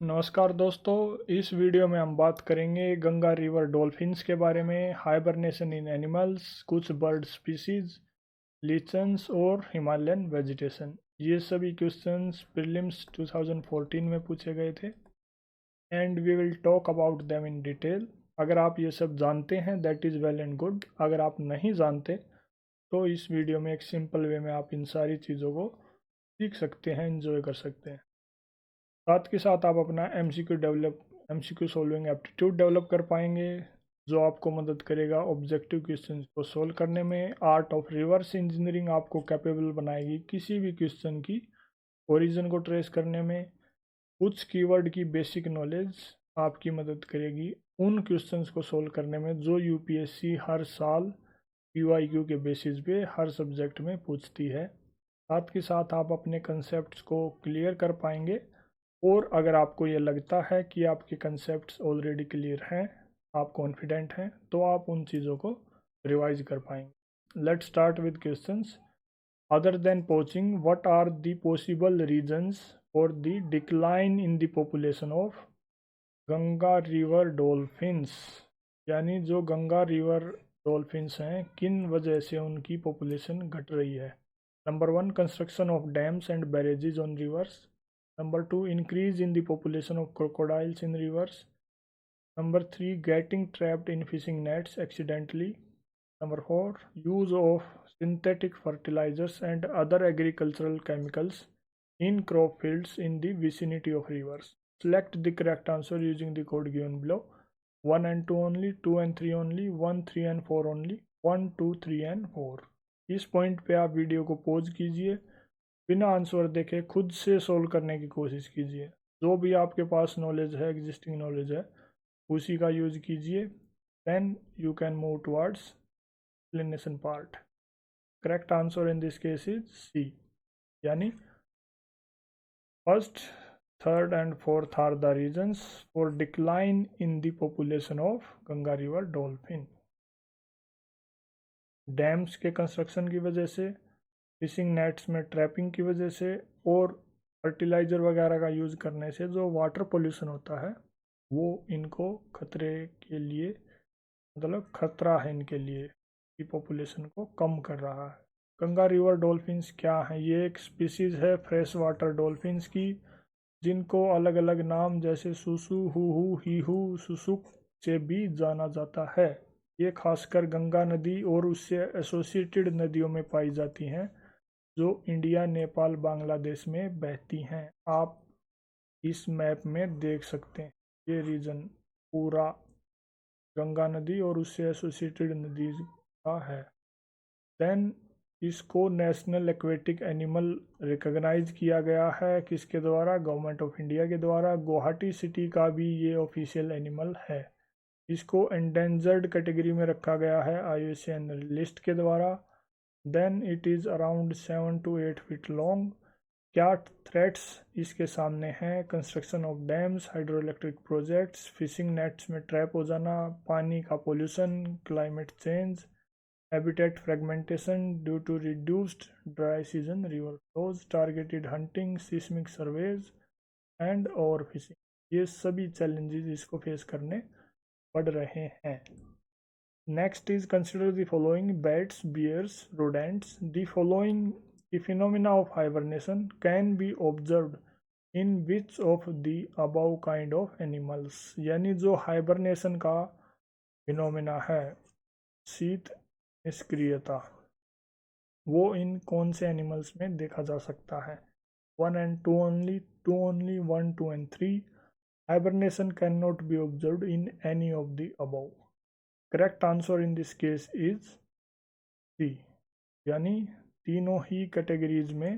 नमस्कार दोस्तों। इस वीडियो में हम बात करेंगे गंगा रिवर डॉल्फिन्स के बारे में, हाइबरनेशन इन एनिमल्स, कुछ बर्ड स्पीसीज, लीचन्स और हिमालयन वेजिटेशन। ये सभी क्वेश्चंस प्रीलिम्स 2014 में पूछे गए थे and we will talk about them in detail. अगर आप ये सब जानते हैं that is well and good. अगर आप नहीं जानते तो इस वीडियो में एक सिंपल वे में आप इन सारी चीज़ों को सीख सकते हैं, एंजॉय कर सकते हैं। साथ के साथ आप अपना एमसीक्यू सॉल्विंग एप्टीट्यूड डेवलप कर पाएंगे, जो आपको मदद करेगा ऑब्जेक्टिव क्वेश्चन को सोल्व करने में। आर्ट ऑफ रिवर्स इंजीनियरिंग आपको कैपेबल बनाएगी किसी भी क्वेश्चन की ओरिजिन को ट्रेस करने में। कुछ कीवर्ड की बेसिक नॉलेज आपकी मदद करेगी उन क्वेश्चंस को सोल्व करने में जो यूपीएससी हर साल पीवाईक्यू के बेसिस पे हर सब्जेक्ट में पूछती है। साथ के साथ आप अपने कंसेप्ट को क्लियर कर पाएंगे, और अगर आपको ये लगता है कि आपके कंसेप्ट्स ऑलरेडी क्लियर हैं, आप कॉन्फिडेंट हैं, तो आप उन चीज़ों को रिवाइज कर पाएंगे। Let's start with questions. Other than poaching, what are the possible reasons for the decline in the population of Ganga river dolphins? यानी जो गंगा रिवर डॉल्फिन्स हैं, किन वजह से उनकी पॉपुलेशन घट रही है? Number one, construction of dams and barrages on reverse. Number two, increase in the population of crocodiles in rivers. Number three, getting trapped in fishing nets accidentally. Number four, use of synthetic fertilizers and other agricultural chemicals in crop fields in the vicinity of rivers. Select the correct answer using the code given below. 1 and 2 only, 2 and 3 only, 1, 3 and 4 only, 1, 2, 3 and 4। इस point पे आप video को pause कीजिए, बिना answer देखे खुद से solve करने की कोशिश कीजिए। जो भी आपके पास नॉलेज है, एग्जिस्टिंग नॉलेज है, उसी का यूज कीजिए। Then you can move towards explanation part. Correct answer in this case is C, यानी first, third and fourth are the reasons for decline in the population of Ganga river dolphin. Dams के construction की वजह से, fishing nets में trapping की वजह से, और फर्टिलाइज़र वगैरह का यूज़ करने से जो वाटर पोल्यूशन होता है वो इनको खतरे के लिए, मतलब खतरा है इनके लिए, की पॉपुलेशन को कम कर रहा है। गंगा रिवर डॉल्फिन्स क्या है? ये एक स्पीसीज है फ्रेश वाटर डॉल्फिन्स की, जिनको अलग अलग नाम जैसे सुसु, हुहू, हीहू, सुसुक से भी जाना जाता है। ये खासकर गंगा नदी और उससे एसोसिएटेड नदियों में पाई जाती हैं, जो इंडिया, नेपाल, बांग्लादेश में बहती हैं। आप इस मैप में देख सकते हैं ये रीजन पूरा गंगा नदी और उससे एसोसिएटेड नदी का है। देन इसको नेशनल एक्वेटिक एनिमल रिकॉग्नाइज किया गया है, किसके द्वारा? गवर्नमेंट ऑफ इंडिया के द्वारा। गुवाहाटी सिटी का भी ये ऑफिशियल एनिमल है। इसको एंडेंजर्ड कैटेगरी में रखा गया है IUCN लिस्ट के द्वारा। Then it is around 7 to 8 feet long. क्या थ्रेट्स इसके सामने हैं? Construction of dams, hydro electric projects, fishing nets में ट्रैप हो जाना, पानी का pollution, climate change, habitat fragmentation due to reduced dry season river flows, targeted hunting, seismic surveys and over fishing. ये सभी चैलेंजेस इसको फेस करने पड़ रहे हैं। Next is consider the following: bats, bears, rodents. The following the phenomena of hibernation can be observed in which of the above kind of animals? यानी जो hibernation का फिनोमिना है, शीत निष्क्रियता, वो इन कौन से एनिमल्स में देखा जा सकता है? 1 and 2 only, 2 only, 1, 2 and 3। Hibernation cannot be observed in any of the above। Correct answer in this case is C, यानी तीनों ही कैटेगरीज में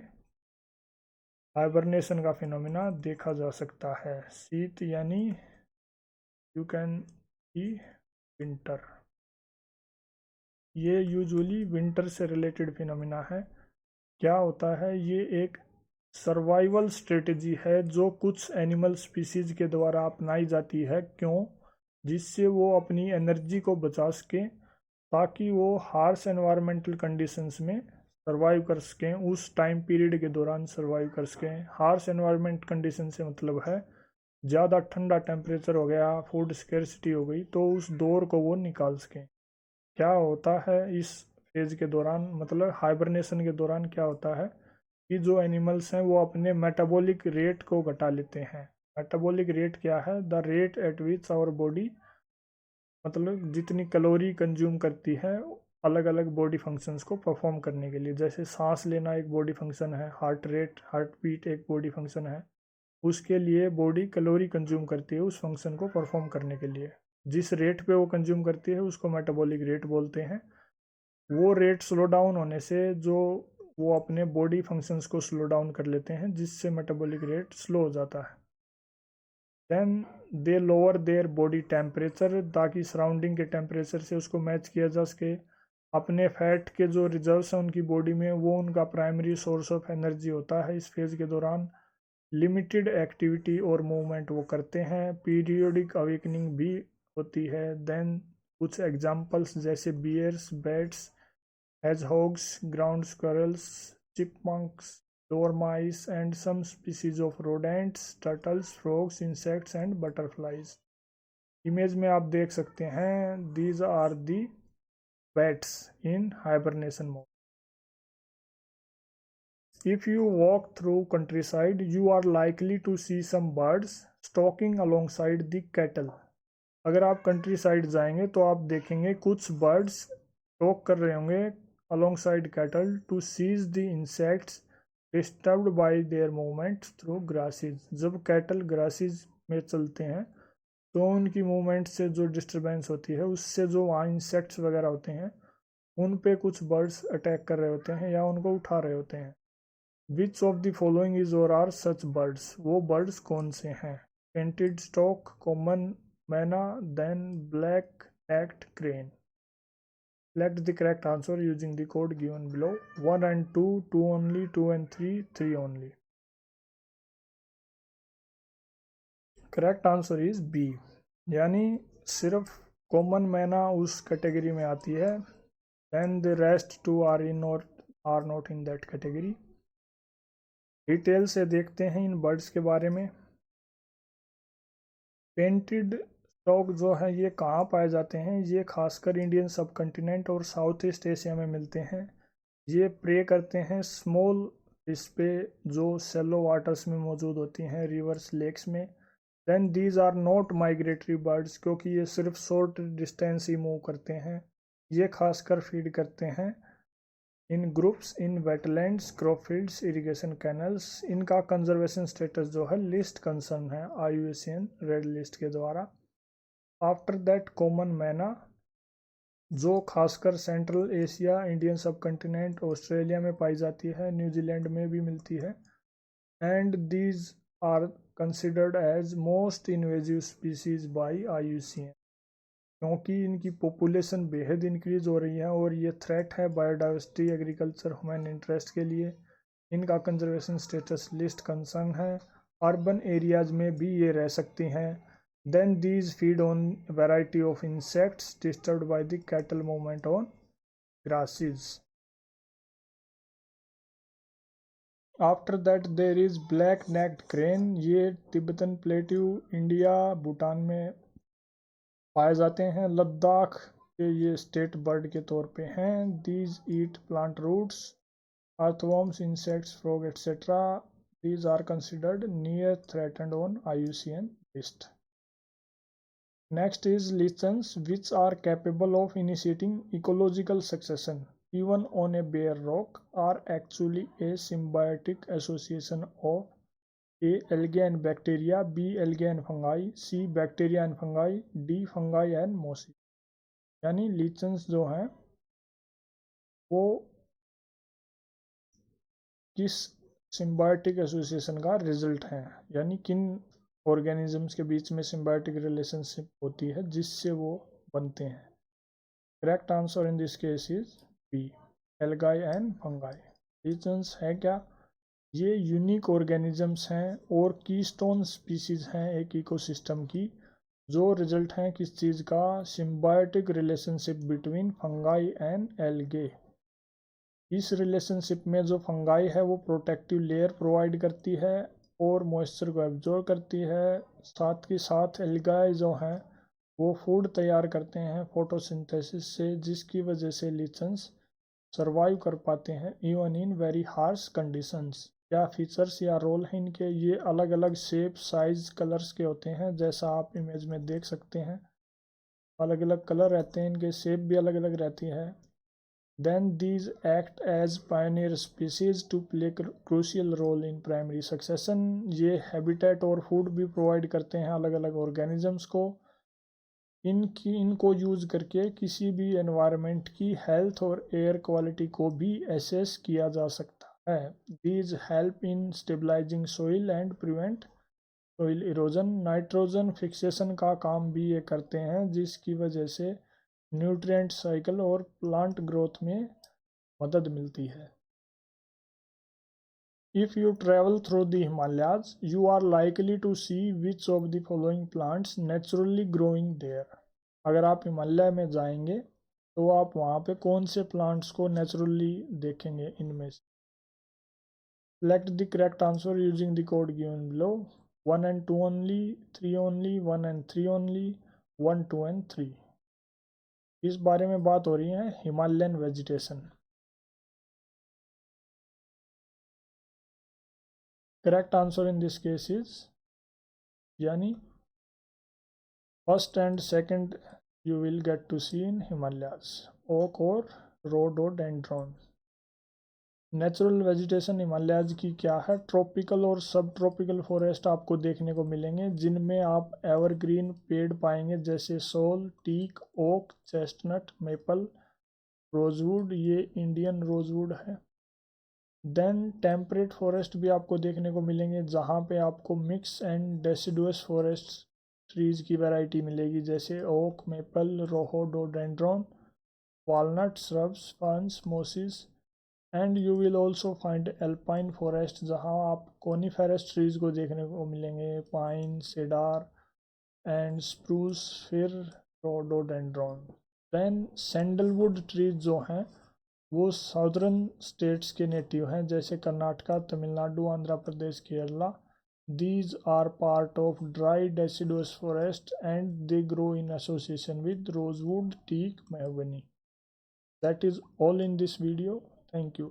हाइबरनेशन का फिनोमिना देखा जा सकता है। शीत यानी यू कैन सी विंटर, ये यूजुअली विंटर से रिलेटेड फिनोमिना है। क्या होता है? ये एक सर्वाइवल स्ट्रेटजी है जो कुछ एनिमल स्पीसीज के द्वारा अपनाई जाती है। क्यों? जिससे वो अपनी एनर्जी को बचा सकें, ताकि वो हार्श एनवायरमेंटल कंडीशंस में सर्वाइव कर सकें, उस टाइम पीरियड के दौरान सर्वाइव कर सकें। हार्श एनवायरमेंट कंडीशन से मतलब है ज़्यादा ठंडा टेम्परेचर हो गया, फूड स्केर्सिटी हो गई, तो उस दौर को वो निकाल सकें। क्या होता है इस फेज के दौरान, मतलब हाइबरनेशन के दौरान क्या होता है कि जो एनिमल्स हैं वो अपने मेटाबॉलिक रेट को घटा लेते हैं। मेटाबॉलिक रेट क्या है? The rate at which our body, मतलब जितनी कैलोरी कंज्यूम करती है अलग अलग बॉडी फंक्शंस को परफॉर्म करने के लिए। जैसे सांस लेना एक बॉडी फंक्शन है, हार्ट रेट, हार्ट बीट एक बॉडी फंक्शन है। उसके लिए बॉडी कैलोरी कंज्यूम करती है उस फंक्शन को परफॉर्म करने के लिए। जिस रेट पे वो कंज्यूम करती है उसको मेटाबॉलिक रेट बोलते हैं। वो रेट स्लो डाउन होने से जो वो अपने बॉडी फंक्शंस को स्लो डाउन कर लेते हैं, जिससे मेटाबॉलिक रेट स्लो हो जाता है। Then they lower their body temperature, ताकि सराउंडिंग के टेम्परेचर से उसको मैच किया जा सके। अपने फैट के जो रिजर्व्स हैं उनकी बॉडी में, वो उनका प्राइमरी सोर्स ऑफ एनर्जी होता है इस फेज़ के दौरान। लिमिटेड एक्टिविटी और मूवमेंट वो करते हैं। पीरियोडिक अवेकनिंग भी होती है। देन कुछ एग्जांपल्स जैसे bears, bats, hedgehogs, ground squirrels, chipmunks, dormice, and some species of rodents, turtles, frogs, insects, and butterflies. Image में आप देख सकते हैं, these are the bats in hibernation mode. If you walk through countryside, you are likely to see some birds stalking alongside the cattle. अगर आप country side जाएंगे तो आप देखेंगे कुछ बर्ड्स टॉक कर रहे होंगे alongside cattle to seize the insects disturbed by their movement through grasses. जब कैटल ग्रासेस में चलते हैं तो उनकी मूवमेंट से जो डिस्टरबेंस होती है उससे जो वहाँ इंसेक्ट्स वगैरह होते हैं उन पे कुछ बर्ड्स अटैक कर रहे होते हैं या उनको उठा रहे होते हैं। Which of the following is or are such birds? वो बर्ड्स कौन से हैं? Painted stork, common myna, then black necked crane. Select the correct answer using the code given below. 1 and 2, 2 only, 2 and 3, 3 only. Correct answer is B. यानी सिर्फ common मैना उस category में आती है, then the rest two are in or are not in that category. Detail से देखते हैं इन बर्ड्स के बारे में। पेंटेड स्टॉक जो है ये कहाँ पाए जाते हैं? ये खासकर इंडियन सब कॉन्टिनेंट और साउथ ईस्ट एशिया में मिलते हैं। ये प्रे करते हैं स्मॉल फिश पे जो सेलो वाटर्स में मौजूद होती हैं, रिवर्स, लेक्स में। Then these are not migratory birds, क्योंकि ये सिर्फ शॉर्ट डिस्टेंस ही मूव करते हैं। ये खासकर फीड करते हैं in groups in wetlands, crop fields, irrigation canals. इनका कंजर्वेशन स्टेटस जो है लिस्ट कंसर्न है IUCN रेड लिस्ट के द्वारा। आफ्टर दैट कॉमन मैना जो खासकर central Asia, Indian subcontinent, Australia में पाई जाती है, न्यूजीलैंड में भी मिलती है। And these are considered as most invasive species by IUCN, क्योंकि इनकी पॉपुलेशन बेहद इंक्रीज हो रही है और ये थ्रेट है बायोडाइवर्सिटी, एग्रीकल्चर, ह्यूमन इंटरेस्ट के लिए। इनका कंजर्वेशन स्टेटस लिस्ट कंसर्न है। अर्बन एरियाज में भी ये रह सकती हैं। Then these feed on variety of insects disturbed by the cattle movement on grasses. After that there is black necked crane. ये तिब्बतन प्लेट्यू, इंडिया, भूटान में पाए जाते हैं। लद्दाख के ये स्टेट बर्ड के तौर पे हैं। These eat plant roots, earthworms, insects, frog etcetera. These are considered near threatened on IUCN list. Next is lichens, which are capable of initiating ecological succession even on a bare rock, are actually a symbiotic association of A. algae and bacteria, B. algae and fungi, C. bacteria and fungi, D. fungi and mosses। यानी लीचन्स जो हैं वो किस symbiotic association का result है, यानी किन organisms के बीच में सिम्बायोटिक रिलेशनशिप होती है जिससे वो बनते हैं। Correct answer in this case is B, algae and fungi. Lichens है क्या? ये यूनिक ऑर्गेनिजम्स हैं और कीस्टोन स्पीसीज हैं एक इकोसिस्टम की, जो रिजल्ट हैं किस चीज़ का? Symbiotic relationship between fungi and algae. इस रिलेशनशिप में जो फंगाई है वो प्रोटेक्टिव लेयर प्रोवाइड करती है और मॉइस्चर को एब्जॉर्ब करती है। साथ ही साथ एल्गाई जो हैं वो फूड तैयार करते हैं फोटोसिंथेसिस से, जिसकी वजह से लीचेंस सर्वाइव कर पाते हैं even in very harsh conditions. क्या फीचर्स या रोल हैं इनके? ये अलग अलग शेप, साइज, कलर्स के होते हैं, जैसा आप इमेज में देख सकते हैं। अलग अलग कलर रहते हैं, इनके शेप भी अलग अलग रहती है। Then these act as pioneer species to play crucial role in primary succession. ये हैबिटेट और फूड भी प्रोवाइड करते हैं अलग अलग ऑर्गेनिजम्स को। इनको यूज़ करके किसी भी एनवायरनमेंट की हेल्थ और एयर क्वालिटी को भी एसेस किया जा सकता है। These help in stabilising soil and prevent soil erosion. Nitrogen fixation का काम भी ये करते हैं, जिसकी वजह से न्यूट्रिएंट साइकिल और प्लांट ग्रोथ में मदद मिलती है। If you travel through the Himalayas, you are likely to see which of the following plants naturally growing there. अगर आप हिमालय में जाएंगे तो आप वहाँ पे कौन से प्लांट्स को नेचुरली देखेंगे इनमें से। Select the correct answer using the code given below. 1 and 2 only, 3 only, 1 and 3 only, 1, 2 and 3। इस बारे में बात हो रही है Himalayan vegetation. Correct answer in this case is यानी first and second you will get to see in Himalayas, oak और rhododendron। Natural vegetation Himalayas की क्या है? ट्रॉपिकल और सब ट्रॉपिकल फॉरेस्ट आपको देखने को मिलेंगे, जिनमें आप एवरग्रीन पेड़ पाएंगे जैसे sal, teak, oak, chestnut, maple, rosewood, ये इंडियन रोजवुड है। देन टेम्परेट फॉरेस्ट भी आपको देखने को मिलेंगे, जहाँ पे आपको mix and deciduous forest trees की वैरायटी मिलेगी जैसे oak, maple, rhododendron, walnut, shrubs, ferns, mosses. And you will also find alpine forest, जहाँ आप कोनीफेरस ट्रीज को देखने को मिलेंगे, पाइन, सेडार एंड स्प्रूस, फिर रोडोडेंड्रॉन। देन सैंडलवुड ट्रीज जो हैं वो साउदर्न स्टेट्स के नेटिव हैं जैसे Karnataka, Tamil Nadu, Andhra Pradesh, Kerala. These are part of dry deciduous forest and they grow in association with rosewood, teak, mahogany. That is all in this video. Thank you.